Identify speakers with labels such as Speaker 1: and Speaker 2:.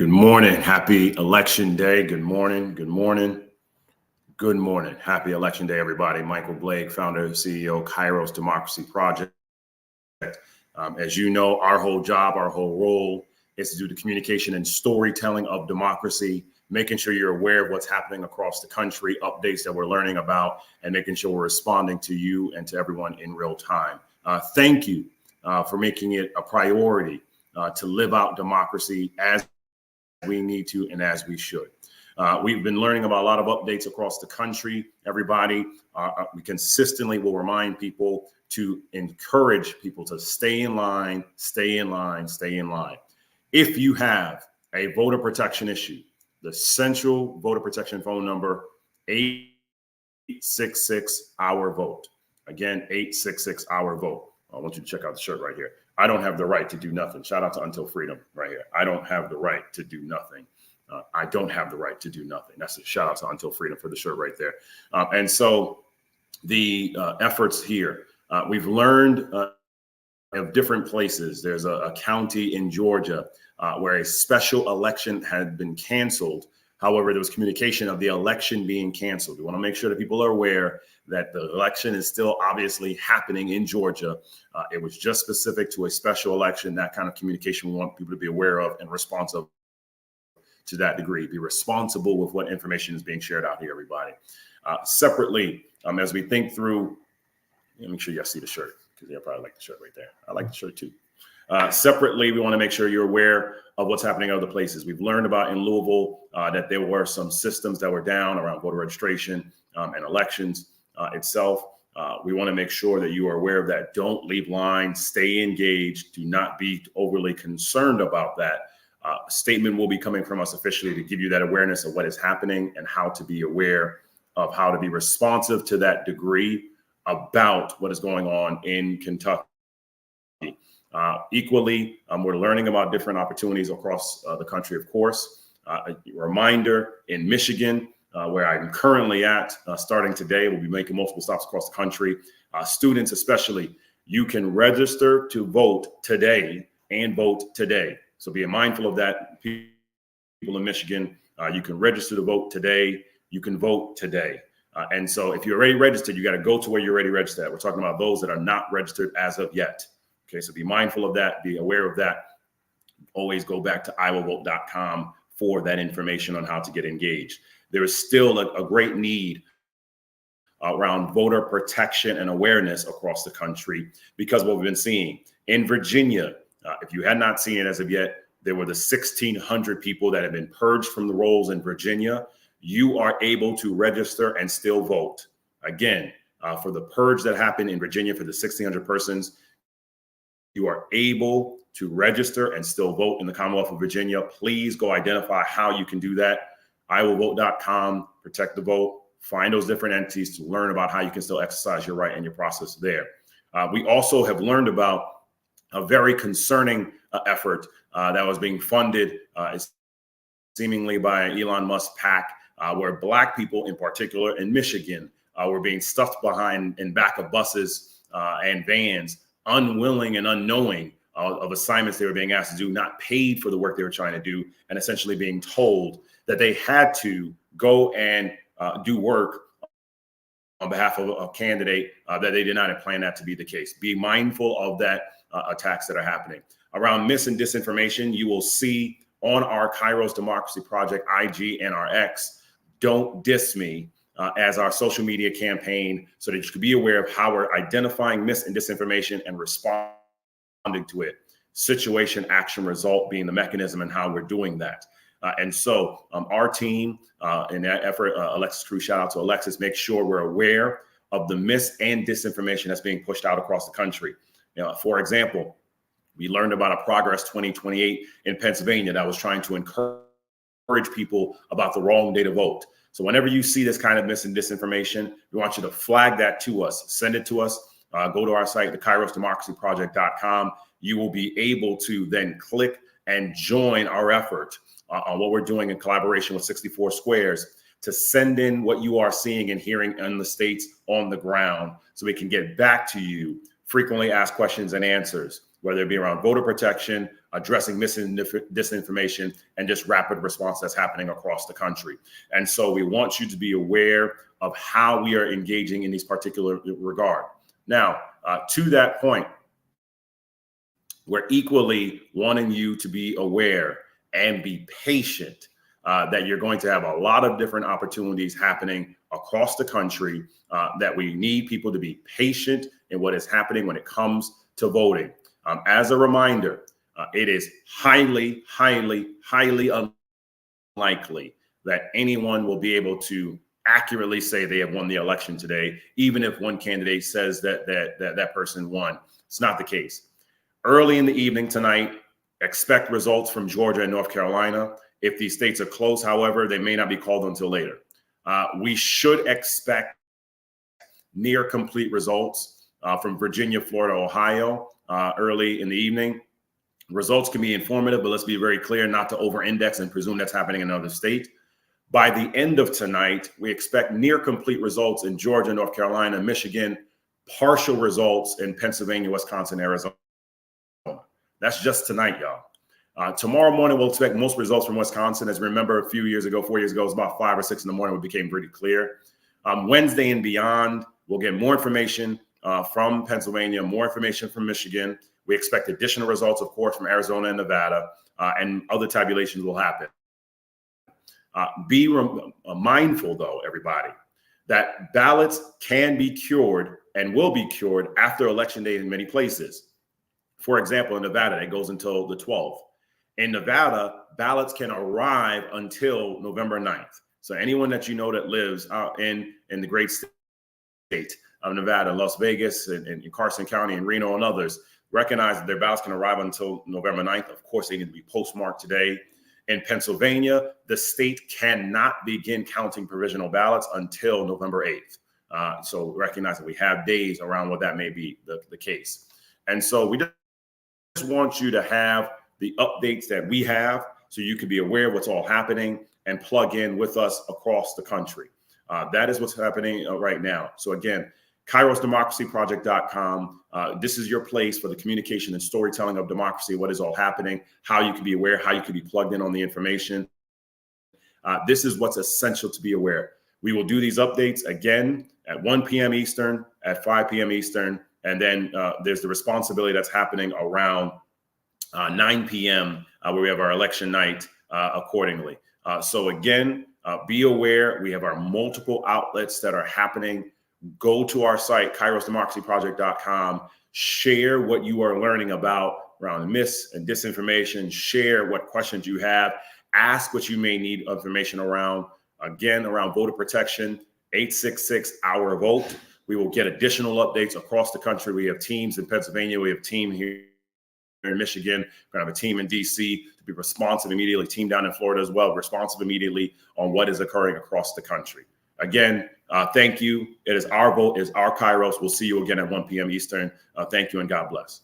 Speaker 1: Good morning. Happy election day. Good morning. Good morning. Good morning. Happy election day, everybody. Michael Blake, founder and CEO, Kairos Democracy Project. As you know, our whole job, our whole role is to do the communication and storytelling of democracy, making sure you're aware of what's happening across the country, updates that we're learning about, and making sure we're responding to you and to everyone in real time. Thank you for making it a priority to live out democracy as we need to and as we should. We've been learning about a lot of updates across the country. Everybody, we consistently will remind people to encourage people to stay in line, stay in line, stay in line. If you have a voter protection issue, the central voter protection phone number, 866-OUR-VOTE. Again, 866-OUR-VOTE. I want you to check out the shirt right here. I don't have the right to do nothing. Shout out to Until Freedom right here. I don't have the right to do nothing. I don't have the right to do nothing. That's a shout out to Until Freedom for the shirt right there. And so the efforts here, we've learned of different places. There's a county in Georgia where a special election had been canceled. However, there was communication of the election being canceled. We want to make sure that people are aware that the election is still obviously happening in Georgia. It was just specific to a special election. That kind of communication we want people to be aware of and responsive to that degree. Be responsible with what information is being shared out here, everybody. Separately, as we think through, make sure you guys see the shirt, because you probably like the shirt right there. I like the shirt too. Separately, we want to make sure you're aware of what's happening in other places. We've learned about in Louisville that there were some systems that were down around voter registration and elections itself. We want to make sure that you are aware of that. Don't leave lines, stay engaged. Do not be overly concerned about that. Statement will be coming from us officially to give you that awareness of what is happening and how to be aware of how to be responsive to that degree about what is going on in Kentucky. Equally, we're learning about different opportunities across the country, of course. A reminder in Michigan, where I'm currently at, starting today, we'll be making multiple stops across the country. Students especially, you can register to vote today and vote today. So be mindful of that. People in Michigan, you can register to vote today. You can vote today. And so if you're already registered, you got to go to where you're already registered at. We're talking about those that are not registered as of yet. Okay, so be mindful of that. Be aware of that. Always go back to iwillvote.com for that information on how to get engaged. There is still a great need around voter protection and awareness across the country because of what we've been seeing. In Virginia, if you had not seen it as of yet, there were the 1,600 people that have been purged from the rolls in Virginia. You are able to register and still vote. Again, for the purge that happened in Virginia for the 1,600 persons, you are able to register and still vote in the Commonwealth of Virginia. Please go identify how you can do that. iwillvote.com, protect the vote, find those different entities to learn about how you can still exercise your right and your process there. We also have learned about a very concerning effort that was being funded seemingly by Elon Musk PAC, where Black people in particular in Michigan were being stuffed behind in back of buses and vans, unwilling and unknowing of assignments they were being asked to do, not paid for the work they were trying to do, and essentially being told that they had to go and do work on behalf of a candidate that they did not plan that to be the case. Be mindful of that attacks that are happening. Around mis and disinformation, you will see on our Kairos Democracy Project, IG and our X, Don't Diss Me, as our social media campaign, so that you can be aware of how we're identifying mis and disinformation and responding to it. Situation, action, result being the mechanism and how we're doing that. And so our team in that effort, Alexis Cruz, shout out to Alexis, make sure we're aware of the mis and disinformation that's being pushed out across the country. For example, we learned about a Progress 2028 in Pennsylvania that was trying to encourage people about the wrong day to vote. So whenever you see this kind of mis and disinformation, we want you to flag that to us, send it to us, go to our site, the kairosdemocracyproject.com. You will be able to then click and join our effort on what we're doing in collaboration with 64 Squares to send in what you are seeing and hearing in the states on the ground so we can get back to you, frequently asked questions and answers, whether it be around voter protection, addressing disinformation, and just rapid response that's happening across the country. And so we want you to be aware of how we are engaging in these particular regard. Now, to that point, we're equally wanting you to be aware and be patient that you're going to have a lot of different opportunities happening across the country, that we need people to be patient in what is happening when it comes to voting. As a reminder, it is highly, highly, highly unlikely that anyone will be able to accurately say they have won the election today, even if one candidate says that person won. It's not the case. Early in the evening tonight, expect results from Georgia and North Carolina. If these states are close, however, they may not be called until later. We should expect near complete results from Virginia, Florida, Ohio early in the evening. Results can be informative, but let's be very clear not to over-index and presume that's happening in another state. By the end of tonight, we expect near complete results in Georgia, North Carolina, Michigan, partial results in Pennsylvania, Wisconsin, Arizona. That's just tonight, y'all. Tomorrow morning, we'll expect most results from Wisconsin. As you remember, a few years ago, 4 years ago, it was about 5 or 6 in the morning, it became pretty clear. Wednesday and beyond, we'll get more information from Pennsylvania, more information from Michigan. We expect additional results, of course, from Arizona and Nevada, and other tabulations will happen. Be mindful, though, everybody, that ballots can be cured and will be cured after Election Day in many places. For example, in Nevada, it goes until the 12th. In Nevada, ballots can arrive until November 9th. So anyone that you know that lives out in the great state of Nevada, Las Vegas, and Carson County, and Reno, and others, recognize that their ballots can arrive until November 9th. Of course, they need to be postmarked today. In Pennsylvania, the state cannot begin counting provisional ballots until November 8th. So recognize that we have days around what that may be the case. And so we just want you to have the updates that we have so you can be aware of what's all happening and plug in with us across the country. That is what's happening right now. So again, KairosDemocracyProject.com. This is your place for the communication and storytelling of democracy, what is all happening, how you can be aware, how you can be plugged in on the information. This is what's essential to be aware. We will do these updates again at 1 p.m. Eastern, at 5 p.m. Eastern, and then there's the responsibility that's happening around 9 p.m. Where we have our election night accordingly. So again, be aware. We have our multiple outlets that are happening. Go to our site, KairosDemocracyProject.com. Share what you are learning about around mis and disinformation. Share what questions you have. Ask what you may need information around. Again, around voter protection, 866-OUR-VOTE. We will get additional updates across the country. We have teams in Pennsylvania. We have a team here in Michigan. We're going to have a team in D.C. to be responsive immediately. Team down in Florida as well, responsive immediately on what is occurring across the country. Again, thank you. It is our vote, is our Kairos. We'll see you again at 1 p.m. Eastern. Thank you and God bless.